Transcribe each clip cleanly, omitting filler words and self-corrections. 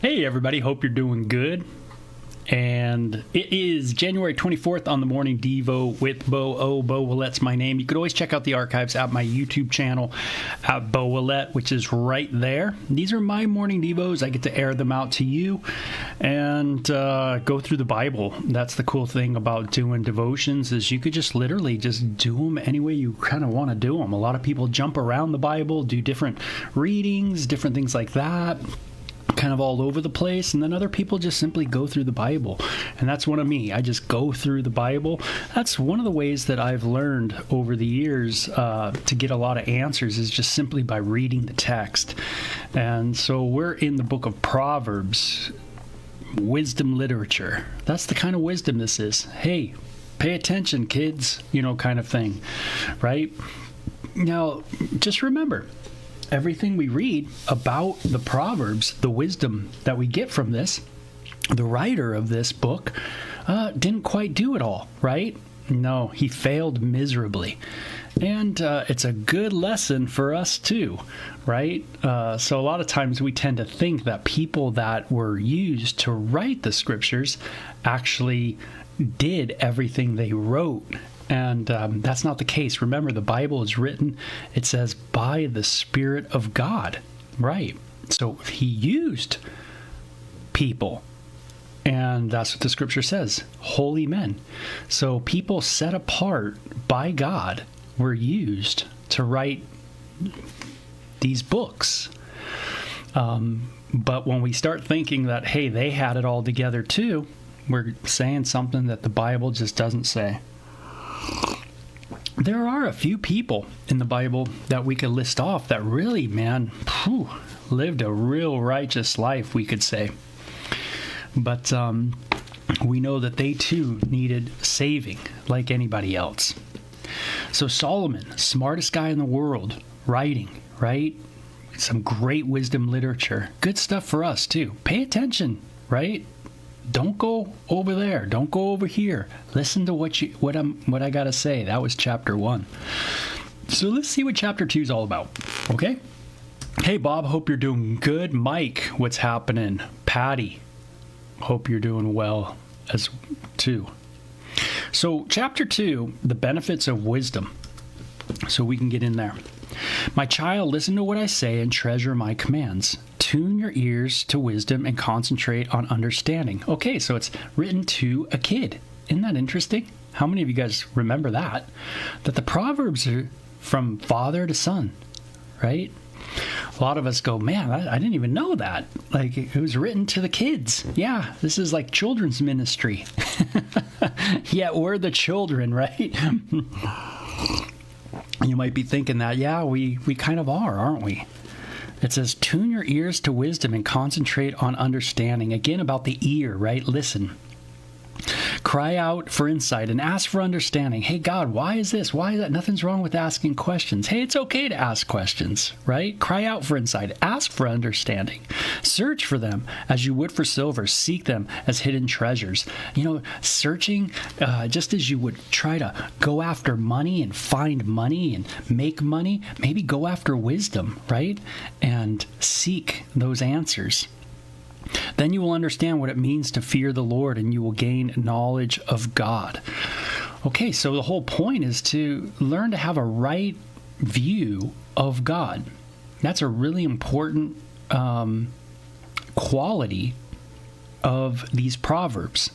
Hey everybody, hope you're doing good. And it is January 24th on the Morning Devo with Bo. Bo Willette's my name. You could always check out the archives at my YouTube channel at Bo Willette, which is right there. These are my morning Devos. I get to air them out to you and go through the Bible. That's the cool thing about doing devotions is you could just literally just do them any way you kind of want to do them. A lot of people jump around the Bible, do different readings, different things like that, kind of all over the place, and then other people just simply go through the Bible, and that's one of me. I just go through the Bible. That's one of the ways that I've learned over the years to get a lot of answers is just simply by reading the text. And so we're in the book of Proverbs, wisdom literature. That's the kind of wisdom this is. Hey, pay attention, kids, kind of thing, right? Now, just remember, everything we read about the Proverbs, the wisdom that we get from this, the writer of this book didn't quite do it all, right? No, he failed miserably. And it's a good lesson for us too, right? So a lot of times we tend to think that people that were used to write the scriptures actually did everything they wrote. And that's not the case. Remember, the Bible is written, it says, by the Spirit of God. Right. So he used people. And that's what the scripture says, holy men. So people set apart by God were used to write these books. But when we start thinking that, hey, they had it all together too, we're saying something that the Bible just doesn't say. There are a few people in the Bible that we could list off that really, lived a real righteous life, we could say. But we know that they too needed saving like anybody else. So Solomon, smartest guy in the world, writing, right? Some great wisdom literature. Good stuff for us too. Pay attention, right? Don't go over there. Don't go over here. Listen to what I gotta say. That was chapter 1. So let's see what chapter 2 is all about. Okay? Hey Bob, hope you're doing good. Mike, what's happening? Patty, hope you're doing well as too. So chapter 2, the benefits of wisdom. So we can get in there. My child, listen to what I say and treasure my commands. Tune your ears to wisdom and concentrate on understanding. Okay, so it's written to a kid. Isn't that interesting? How many of you guys remember that? That the Proverbs are from father to son, right? A lot of us go, man, I didn't even know that. Like, it was written to the kids. Yeah, this is like children's ministry. Yeah, we're the children, right? You might be thinking that, yeah, we kind of are, aren't we? It says, tune your ears to wisdom and concentrate on understanding. Again, about the ear, right? Listen. Cry out for insight and ask for understanding. Hey, God, why is this? Why is that? Nothing's wrong with asking questions. Hey, it's okay to ask questions, right? Cry out for insight. Ask for understanding. Search for them as you would for silver. Seek them as hidden treasures. Searching just as you would try to go after money and find money and make money, maybe go after wisdom, right? And seek those answers. Then you will understand what it means to fear the Lord, and you will gain knowledge of God. Okay, so the whole point is to learn to have a right view of God. That's a really important quality of these Proverbs,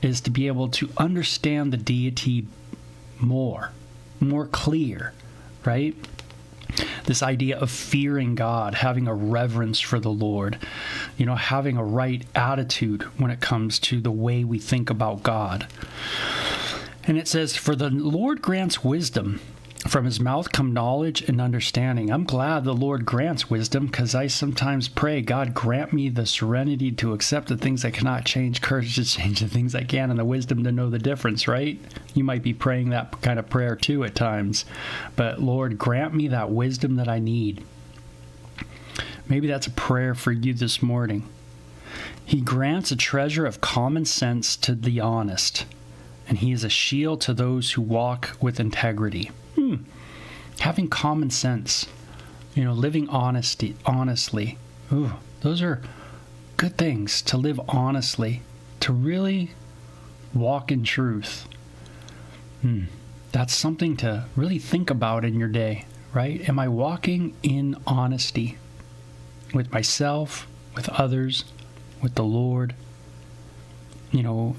is to be able to understand the deity more clear, right? This idea of fearing God, having a reverence for the Lord, having a right attitude when it comes to the way we think about God. And it says, for the Lord grants wisdom. From his mouth come knowledge and understanding. I'm glad the Lord grants wisdom, because I sometimes pray, God, grant me the serenity to accept the things I cannot change, courage to change the things I can, and the wisdom to know the difference, right? You might be praying that kind of prayer too at times. But Lord, grant me that wisdom that I need. Maybe that's a prayer for you this morning. He grants a treasure of common sense to the honest, and he is a shield to those who walk with integrity. Having common sense, living honestly. Ooh, those are good things, to live honestly, to really walk in truth. That's something to really think about in your day, right? Am I walking in honesty with myself, with others, with the Lord? You know,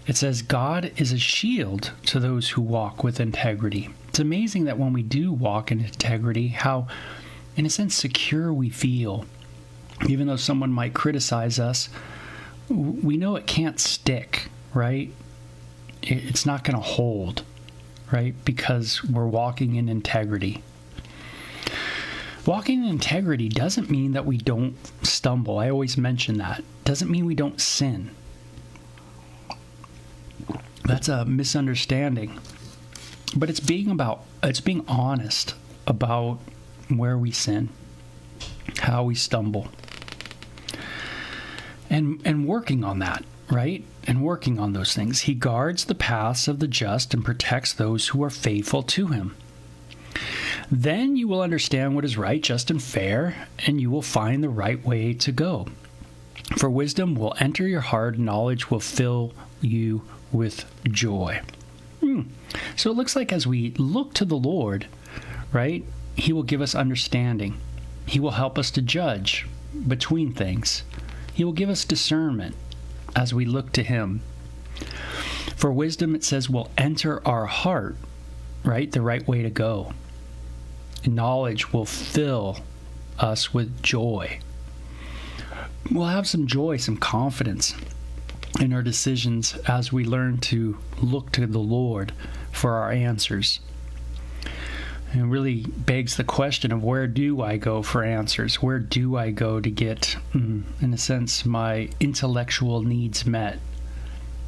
it says God is a shield to those who walk with integrity. It's amazing that when we do walk in integrity, how, in a sense, secure we feel. Even though someone might criticize us, we know it can't stick, right? It's not going to hold, right? Because we're walking in integrity. Walking in integrity doesn't mean that we don't stumble. I always mention that. Doesn't mean we don't sin. That's a misunderstanding. But it's being honest about where we sin, how we stumble, and working on that, right? And working on those things. He guards the paths of the just and protects those who are faithful to him. Then you will understand what is right, just, and fair, and you will find the right way to go. For wisdom will enter your heart, and knowledge will fill you with joy. So it looks like as we look to the Lord, right, he will give us understanding. He will help us to judge between things. He will give us discernment as we look to him. For wisdom, it says, will enter our heart, right, the right way to go. And knowledge will fill us with joy. We'll have some joy, some confidence in our decisions as we learn to look to the Lord for our answers. And it really begs the question of, where do I go for answers? Where do I go to get, in a sense, my intellectual needs met?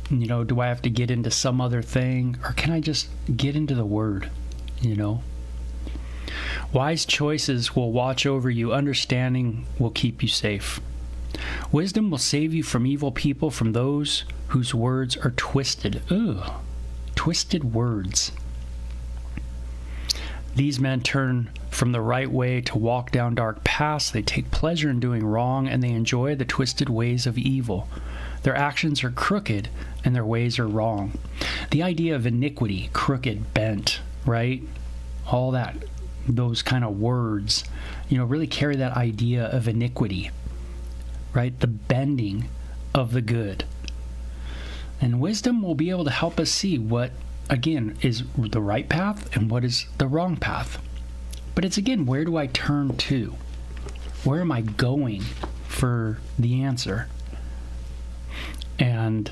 You know, do I have to get into some other thing, or can I just get into the Word, you know? Wise choices will watch over you. Understanding will keep you safe. Wisdom will save you from evil people, from those whose words are twisted. Twisted words. These men turn from the right way to walk down dark paths. They take pleasure in doing wrong, and they enjoy the twisted ways of evil. Their actions are crooked, and their ways are wrong. The idea of iniquity, crooked, bent, right? All that, those kind of words, you know, really carry that idea of iniquity, right? The bending of the good. And wisdom will be able to help us see what, again, is the right path and what is the wrong path. But it's, again, where do I turn to? Where am I going for the answer? And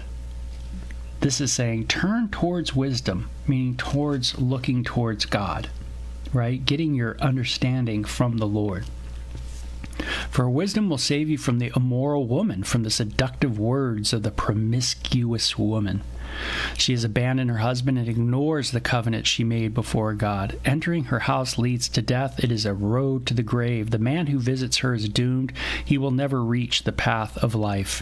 this is saying turn towards wisdom, meaning towards looking towards God, right? Getting your understanding from the Lord. For wisdom will save you from the immoral woman, from the seductive words of the promiscuous woman. She has abandoned her husband and ignores the covenant she made before God. Entering her house leads to death. It is a road to the grave. The man who visits her is doomed. He will never reach the path of life.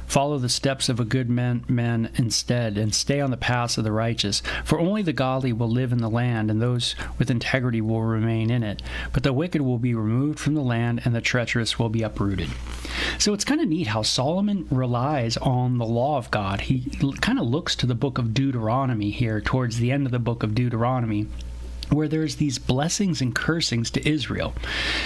Follow the steps of a good man instead, and stay on the paths of the righteous. For only the godly will live in the land, and those with integrity will remain in it. But the wicked will be removed from the land, and the treacherous will be uprooted. So it's kind of neat how Solomon relies on the law of God. He kind of looks to the book of Deuteronomy here, towards the end of the book of Deuteronomy, where there's these blessings and cursings to Israel.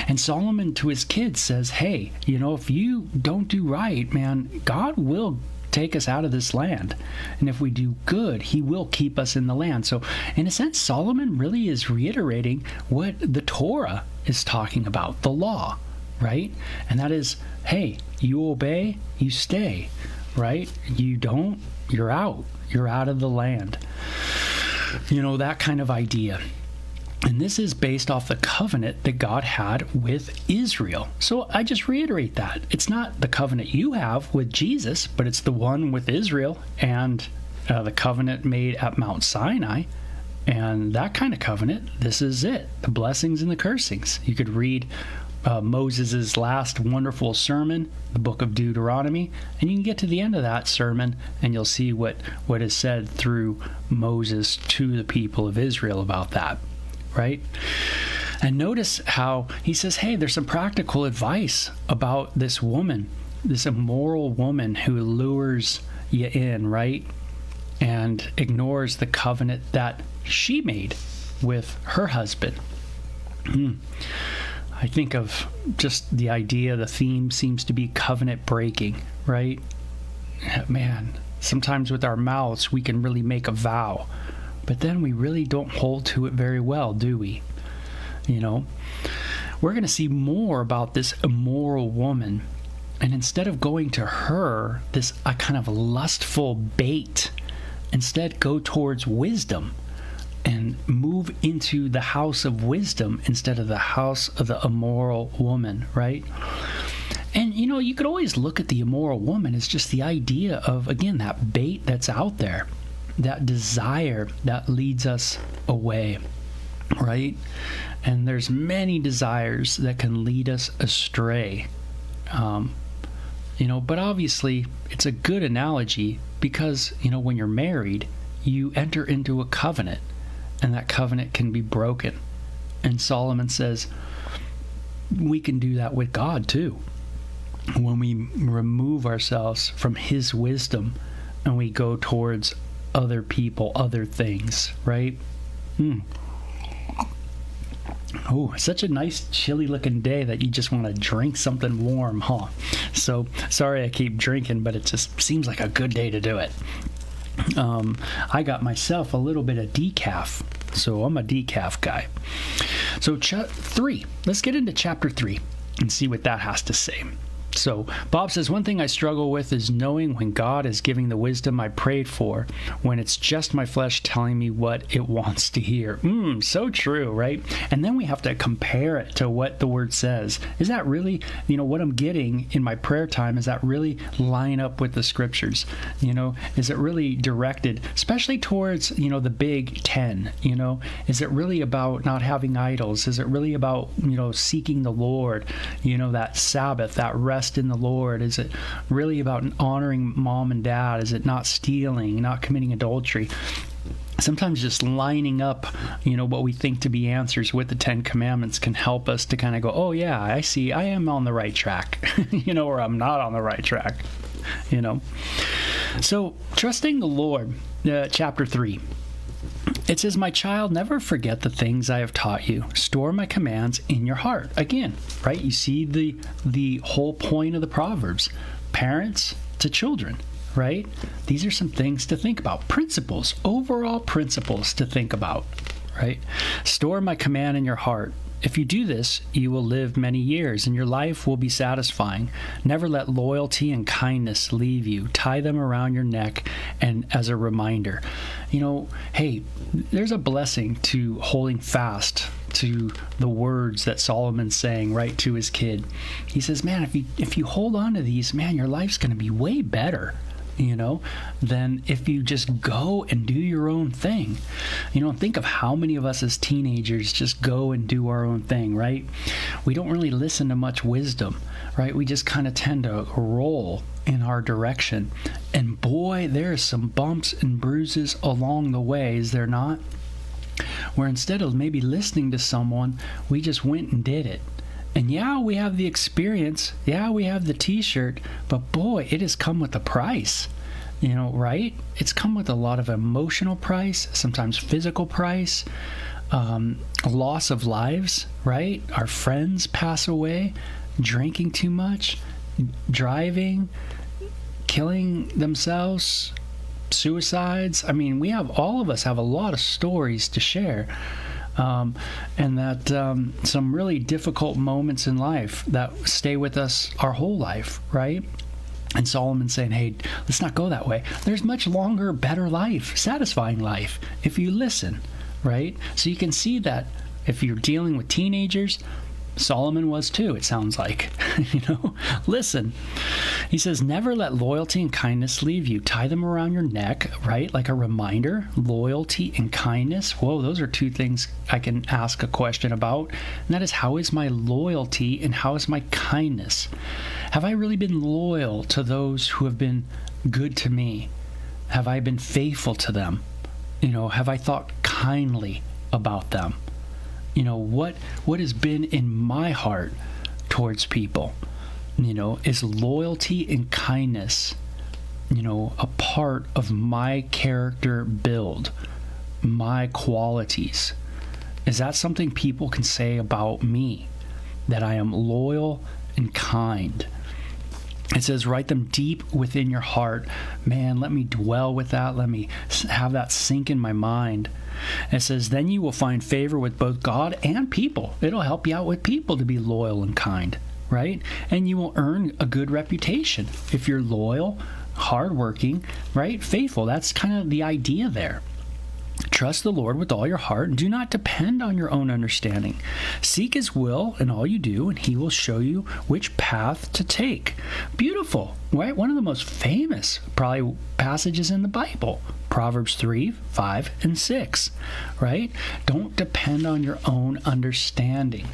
And Solomon to his kids says, hey, you know, if you don't do right, man, God will take us out of this land. And if we do good, he will keep us in the land. So in a sense, Solomon really is reiterating what the Torah is talking about, the law, right? And that is, hey, you obey, you stay, right? You don't, you're out. You're out of the land. You know, that kind of idea. And this is based off the covenant that God had with Israel. So I just reiterate that. It's not the covenant you have with Jesus, but it's the one with Israel and the covenant made at Mount Sinai. And that kind of covenant, this is it. The blessings and the cursings. You could read Moses' last wonderful sermon, the book of Deuteronomy, and you can get to the end of that sermon and you'll see what is said through Moses to the people of Israel about that. Right? And notice how he says, hey, there's some practical advice about this woman this immoral woman who lures you in, right? And ignores the covenant that she made with her husband. I think of just the idea, the theme seems to be covenant breaking, right? Man, sometimes with our mouths we can really make a vow, but then we really don't hold to it very well, do we? We're going to see more about this immoral woman, and instead of going to her, this a kind of lustful bait, instead go towards wisdom and move into the house of wisdom instead of the house of the immoral woman, right? And, you could always look at the immoral woman as just the idea of, again, that bait that's out there, that desire that leads us away, right? And there's many desires that can lead us astray. But obviously it's a good analogy because, when you're married, you enter into a covenant, and that covenant can be broken. And Solomon says we can do that with God too. When we remove ourselves from his wisdom and we go towards other people, other things, right? Oh, such a nice chilly looking day that you just want to drink something warm, huh? So sorry I keep drinking, but it just seems like a good day to do it. I got myself a little bit of decaf, so I'm a decaf guy. So 3, let's get into chapter 3 and see what that has to say. So Bob says, one thing I struggle with is knowing when God is giving the wisdom I prayed for, when it's just my flesh telling me what it wants to hear. So true, right? And then we have to compare it to what the word says. Is that really, what I'm getting in my prayer time, is that really line up with the scriptures? Is it really directed, especially towards, the big 10? Is it really about not having idols? Is it really about, seeking the Lord, that Sabbath, that rest in the Lord? Is it really about honoring mom and dad? Is it not stealing, not committing adultery? Sometimes just lining up, what we think to be answers with the 10 Commandments can help us to kind of go, oh yeah, I see, I am on the right track, or I'm not on the right track, So, trusting the Lord, chapter 3. It says, my child, never forget the things I have taught you. Store my commands in your heart. Again, right? You see the whole point of the Proverbs. Parents to children, right? These are some things to think about. Principles, overall principles to think about, right? Store my command in your heart. If you do this, you will live many years, and your life will be satisfying. Never let loyalty and kindness leave you. Tie them around your neck and as a reminder. Hey, there's a blessing to holding fast to the words that Solomon's saying right to his kid. He says, man, if you hold on to these, man, your life's going to be way better, than if you just go and do your own thing. Think of how many of us as teenagers just go and do our own thing, right? We don't really listen to much wisdom, right? We just kind of tend to roll in our direction. And boy, there's some bumps and bruises along the way, is there not? Where instead of maybe listening to someone, we just went and did it. And yeah, we have the experience. Yeah, we have the t-shirt. But boy, it has come with a price, right? It's come with a lot of emotional price, sometimes physical price, loss of lives, right? Our friends pass away, drinking too much, driving, killing themselves, suicides. I mean, all of us have a lot of stories to share. And that some really difficult moments in life that stay with us our whole life, right? And Solomon's saying, hey, let's not go that way. There's much longer, better life, satisfying life, if you listen, right? So you can see that if you're dealing with teenagers, Solomon was too, it sounds like. Listen. He says, never let loyalty and kindness leave you. Tie them around your neck, right? Like a reminder. Loyalty and kindness. Whoa, those are two things I can ask a question about. And that is, how is my loyalty and how is my kindness? Have I really been loyal to those who have been good to me? Have I been faithful to them? Have I thought kindly about them? What has been in my heart towards people? Is loyalty and kindness, a part of my character build, my qualities? Is that something people can say about me, that I am loyal and kind? It says, write them deep within your heart. Man, let me dwell with that. Let me have that sink in my mind. It says, then you will find favor with both God and people. It'll help you out with people to be loyal and kind, right? And you will earn a good reputation if you're loyal, hardworking, right? Faithful. That's kind of the idea there. Trust the Lord with all your heart and do not depend on your own understanding. Seek His will in all you do, and He will show you which path to take. Beautiful, right? One of the most famous, probably, passages in the Bible. Proverbs 3, 5, and 6, right? Don't depend on your own understanding.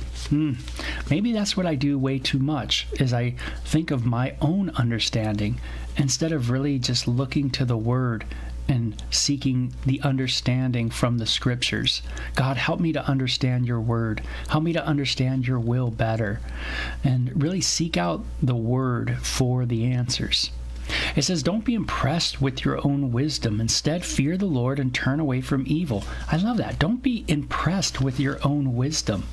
Maybe that's what I do way too much, is I think of my own understanding instead of really just looking to the Word and seeking the understanding from the Scriptures. God, help me to understand your Word. Help me to understand your will better. And really seek out the Word for the answers. It says, don't be impressed with your own wisdom. Instead, fear the Lord and turn away from evil. I love that. Don't be impressed with your own wisdom.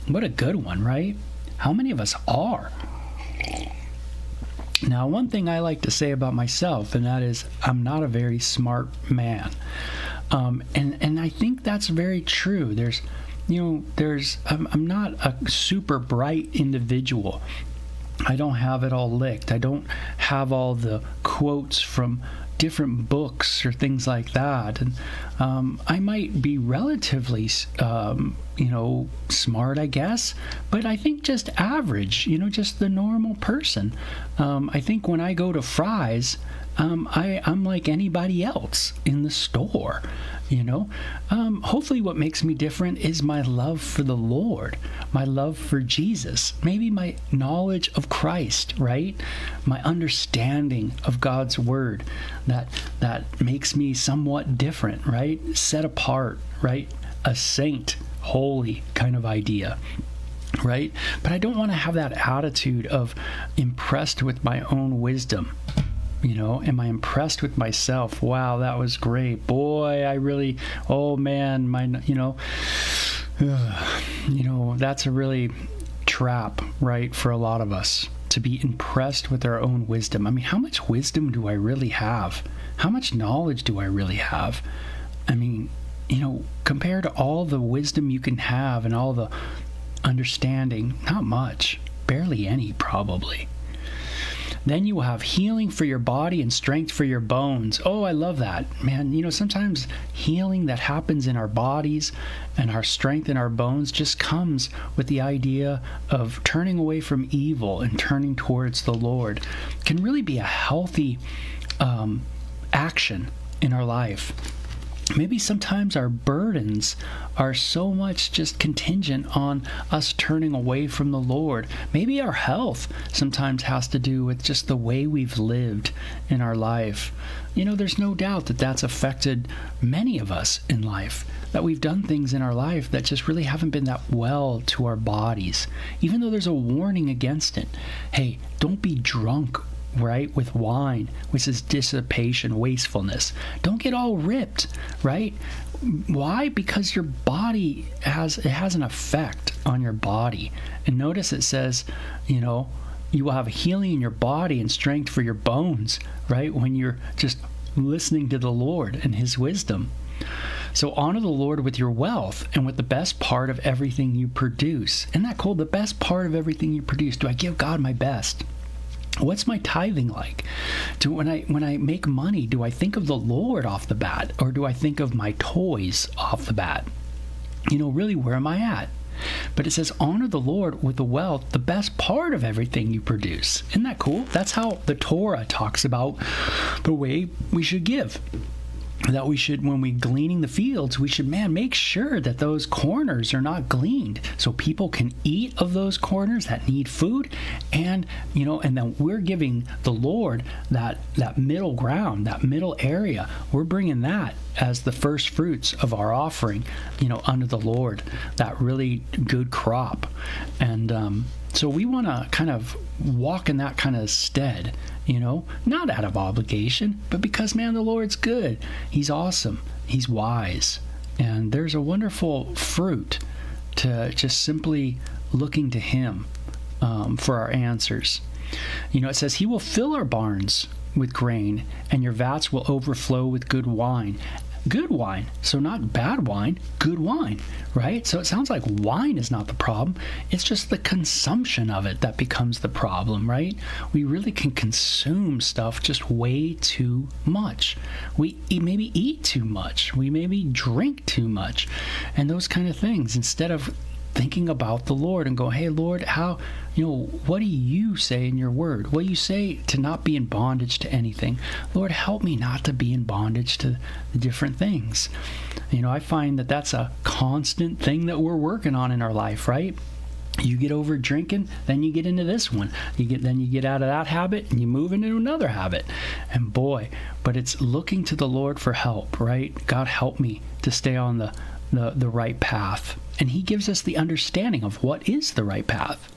What a good one, right? How many of us are? Now, one thing I like to say about myself, and that is I'm not a very smart man. And I think that's very true. I'm not a super bright individual. I don't have it all licked. I don't have all the quotes from different books or things like that. And I might be relatively, smart, I guess, but I think just average, just the normal person. I think when I go to Fry's, I'm like anybody else in the store. Hopefully what makes me different is my love for the Lord, my love for Jesus, maybe my knowledge of Christ, right? My understanding of God's Word that makes me somewhat different, right? Set apart, right? A saint, holy kind of idea. Right? But I don't want to have that attitude of impressed with my own wisdom. Am I impressed with myself? Wow, that was great. Boy, that's a really trap, right, for a lot of us, to be impressed with our own wisdom. I mean, how much wisdom do I really have? How much knowledge do I really have? I mean, compared to all the wisdom you can have and all the understanding, not much, barely any, probably. Then you will have healing for your body and strength for your bones. Oh, I love that. Man, sometimes healing that happens in our bodies and our strength in our bones just comes with the idea of turning away from evil and turning towards the Lord. It can really be a healthy action in our life. Maybe sometimes our burdens are so much just contingent on us turning away from the Lord. Maybe our health sometimes has to do with just the way we've lived in our life. There's no doubt that that's affected many of us in life, that we've done things in our life that just really haven't been that well to our bodies, even though there's a warning against it. Hey, don't be drunk, right, with wine, which is dissipation, wastefulness. Don't get all ripped, right? Why? Because your body has an effect on your body. And notice it says, you will have healing in your body and strength for your bones, right? When you're just listening to the Lord and His wisdom. So honor the Lord with your wealth and with the best part of everything you produce. Isn't that cool? The best part of everything you produce. Do I give God my best? What's my tithing like? When I make money, do I think of the Lord off the bat, or do I think of my toys off the bat? Really, where am I at? But it says, honor the Lord with the wealth, the best part of everything you produce. Isn't that cool? That's how the Torah talks about the way we should give. That we should, when we gleaning the fields, we should, make sure that those corners are not gleaned so people can eat of those corners that need food. And, and then we're giving the Lord that middle ground, that middle area. We're bringing that as the first fruits of our offering, unto the Lord, that really good crop. And So we want to kind of walk in that kind of stead, not out of obligation, but because, man, the Lord's good. He's awesome. He's wise. And there's a wonderful fruit to just simply looking to him for our answers. It says, he will fill our barns with grain, and your vats will overflow with good wine. Good wine. So not bad wine, good wine, right? So it sounds like wine is not the problem. It's just the consumption of it that becomes the problem, right? We really can consume stuff just way too much. We maybe eat too much. We maybe drink too much, and those kind of things, instead of thinking about the Lord and go, hey, Lord, what do you say in your word? What do you say to not be in bondage to anything? Lord, help me not to be in bondage to the different things. I find that that's a constant thing that we're working on in our life, right? You get over drinking, then you get into this one. Then you get out of that habit and you move into another habit. And boy, but it's looking to the Lord for help, right? God, help me to stay on the right path. And he gives us the understanding of what is the right path.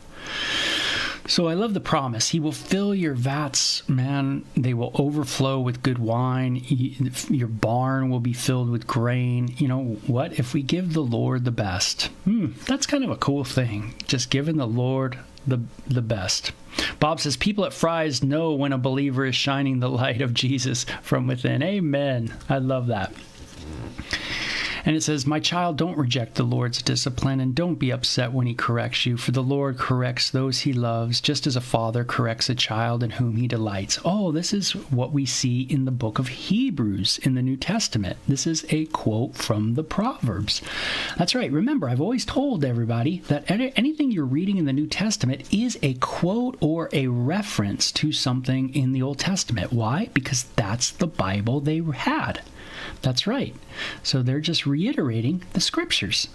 So I love the promise. He will fill your vats, man. They will overflow with good wine. Your barn will be filled with grain. You know what? If we give the Lord the best, that's kind of a cool thing. Just giving the Lord the best. Bob says, people at Fry's know when a believer is shining the light of Jesus from within. Amen. I love that. And it says, my child, don't reject the Lord's discipline, and don't be upset when he corrects you, for the Lord corrects those he loves, just as a father corrects a child in whom he delights. Oh, this is what we see in the book of Hebrews in the New Testament. This is a quote from the Proverbs. That's right. Remember, I've always told everybody that anything you're reading in the New Testament is a quote or a reference to something in the Old Testament. Why? Because that's the Bible they had. That's right. So they're just reiterating the scriptures.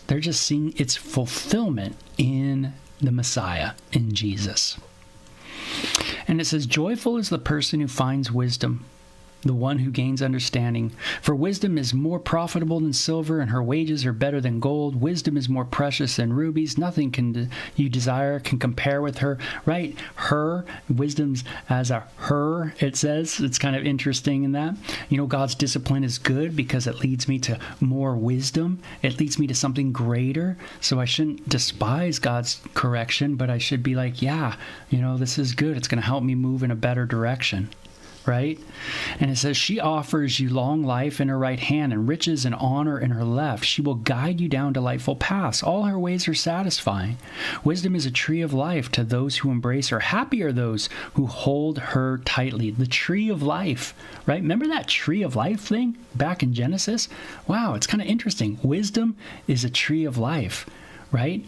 They're just seeing its fulfillment in the Messiah, in Jesus. And it says, joyful is the person who finds wisdom, the one who gains understanding. For wisdom is more profitable than silver, and her wages are better than gold. Wisdom is more precious than rubies. Nothing you desire can compare with her. Right? Her, wisdom's as a her, it says. It's kind of interesting in that. God's discipline is good because it leads me to more wisdom. It leads me to something greater. So I shouldn't despise God's correction, but I should be like, this is good. It's going to help me move in a better direction. Right? And it says, she offers you long life in her right hand and riches and honor in her left. She will guide you down delightful paths. All her ways are satisfying. Wisdom is a tree of life to those who embrace her. Happy are those who hold her tightly. The tree of life, right? Remember that tree of life thing back in Genesis? Wow, it's kind of interesting. Wisdom is a tree of life, right?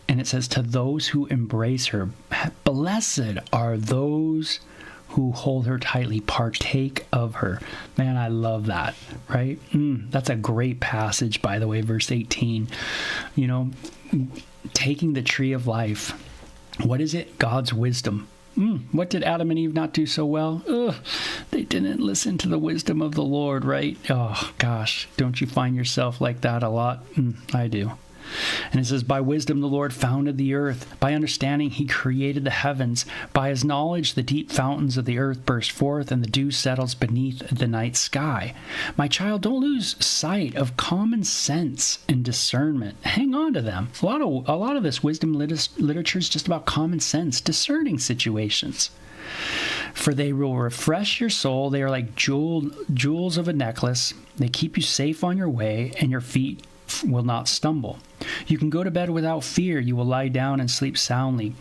And it says, to those who embrace her, blessed are those who hold her tightly, partake of her. Man, I love that, right? That's a great passage, by the way, verse 18. Taking the tree of life. What is it? God's wisdom. What did Adam and Eve not do so well? They didn't listen to the wisdom of the Lord, right? Oh, gosh, don't you find yourself like that a lot? I do. And it says, by wisdom the Lord founded the earth. By understanding he created the heavens. By his knowledge the deep fountains of the earth burst forth, and the dew settles beneath the night sky. My child, don't lose sight of common sense and discernment. Hang on to them. A lot of this wisdom literature is just about common sense, discerning situations. For they will refresh your soul. They are like jewels of a necklace. They keep you safe on your way, and your feet will not stumble. You can go to bed without fear. You will lie down and sleep soundly.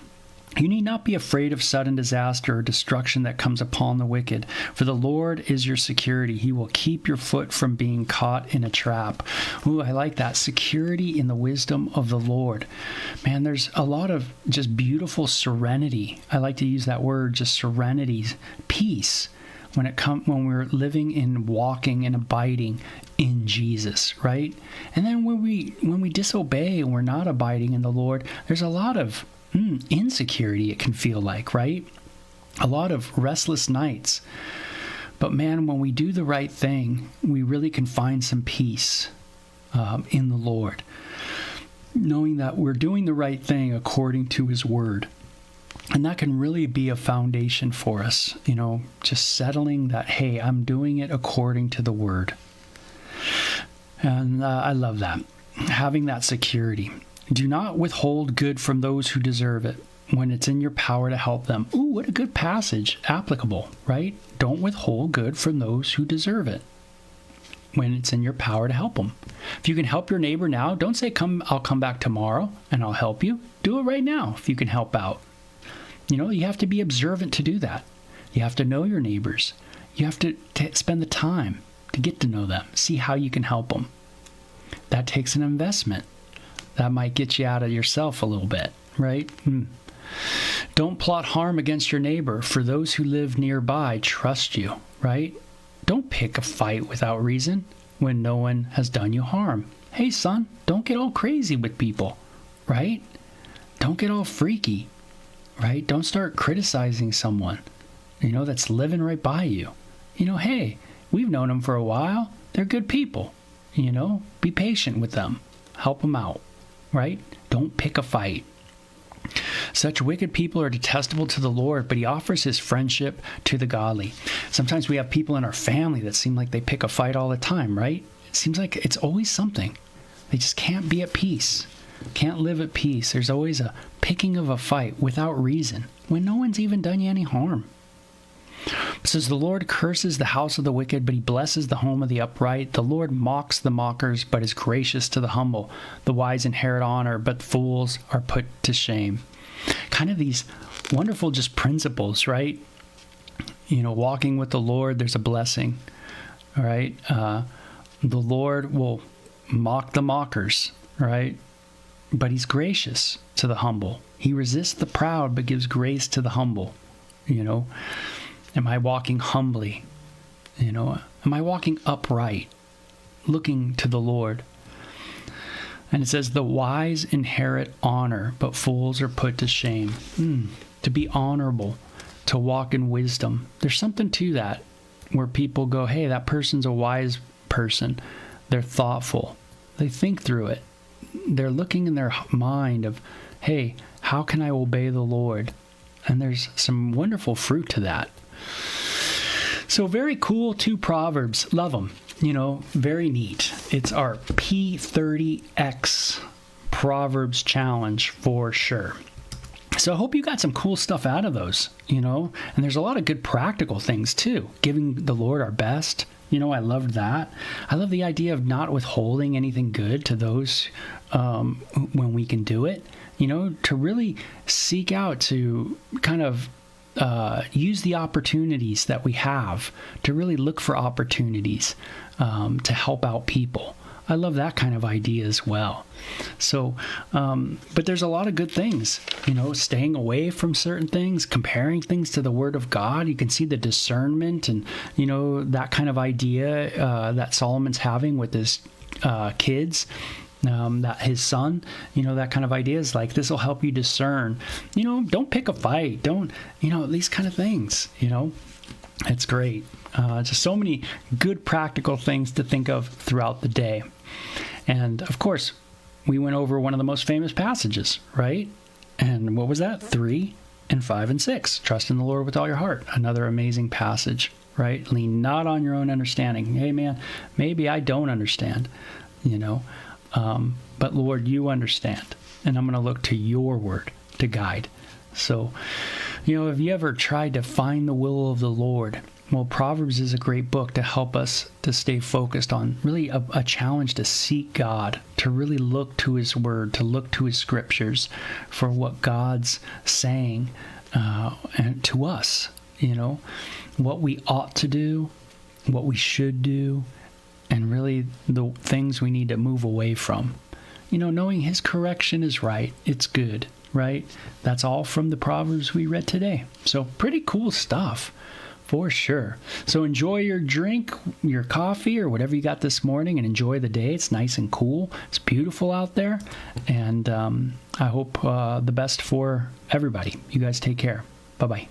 You need not be afraid of sudden disaster or destruction that comes upon the wicked, for the Lord is your security. He will keep your foot from being caught in a trap. Ooh, I like that. Security in the wisdom of the Lord. Man, there's a lot of just beautiful serenity. I like to use that word, just serenity, peace, when we're living and walking and abiding in Jesus, right? And then when we disobey and we're not abiding in the Lord, there's a lot of insecurity, it can feel like, right? A lot of restless nights. But man, when we do the right thing, we really can find some peace in the Lord. knowing that we're doing the right thing according to his word. And that can really be a foundation for us, just settling that, hey, I'm doing it according to the word. And I love that. Having that security. Do not withhold good from those who deserve it when it's in your power to help them. Ooh, what a good passage. Applicable, right? Don't withhold good from those who deserve it when it's in your power to help them. If you can help your neighbor now, don't say, I'll come back tomorrow and I'll help you. Do it right now if you can help out. You have to be observant to do that. You have to know your neighbors. You have to spend the time to get to know them, see how you can help them. That takes an investment. That might get you out of yourself a little bit, right? Don't plot harm against your neighbor, for those who live nearby trust you, right? Don't pick a fight without reason when no one has done you harm. Hey, son, don't get all crazy with people, right? Don't get all freaky. Right? Don't start criticizing someone, that's living right by you. Hey, we've known them for a while. They're good people. Be patient with them. Help them out. Right? Don't pick a fight. Such wicked people are detestable to the Lord, but he offers his friendship to the godly. Sometimes we have people in our family that seem like they pick a fight all the time, right? It seems like it's always something. They just can't be at peace. Can't live at peace. There's always a picking of a fight without reason when no one's even done you any harm. It says, the Lord curses the house of the wicked, but he blesses the home of the upright. The Lord mocks the mockers, but is gracious to the humble. The wise inherit honor, but fools are put to shame. Kind of these wonderful just principles, right? Walking with the Lord, there's a blessing, all right? The Lord will mock the mockers, right? But he's gracious to the humble. He resists the proud, but gives grace to the humble. Am I walking humbly? Am I walking upright, looking to the Lord? And it says, the wise inherit honor, but fools are put to shame. To be honorable, to walk in wisdom. There's something to that where people go, hey, that person's a wise person. They're thoughtful. They think through it. They're looking in their mind of, hey, how can I obey the Lord? And there's some wonderful fruit to that. So very cool, 2 Proverbs. Love them. Very neat. It's our P30X Proverbs challenge for sure. So I hope you got some cool stuff out of those, and there's a lot of good practical things too. Giving the Lord our best. I loved that. I love the idea of not withholding anything good to those when we can do it. To really seek out to kind of use the opportunities that we have, to really look for opportunities to help out people. I love that kind of idea as well. So, but there's a lot of good things, staying away from certain things, comparing things to the Word of God. You can see the discernment and, that kind of idea that Solomon's having with his kids, that his son, that kind of ideas like this will help you discern, don't pick a fight. Don't, these kind of things, it's great. Just so many good practical things to think of throughout the day. And of course, we went over one of the most famous passages, right? And what was that? 3 and 5 and 6. Trust in the Lord with all your heart. Another amazing passage, right? Lean not on your own understanding. Hey, man, maybe I don't understand, but Lord, you understand. And I'm going to look to your word to guide. So, have you ever tried to find the will of the Lord? Well, Proverbs is a great book to help us to stay focused on really a challenge to seek God, to really look to his word, to look to his scriptures for what God's saying and to us, what we ought to do, what we should do, and really the things we need to move away from. Knowing his correction is right, it's good, right? That's all from the Proverbs we read today. So pretty cool stuff. For sure. So enjoy your drink, your coffee, or whatever you got this morning, and enjoy the day. It's nice and cool. It's beautiful out there. And I hope the best for everybody. You guys take care. Bye-bye.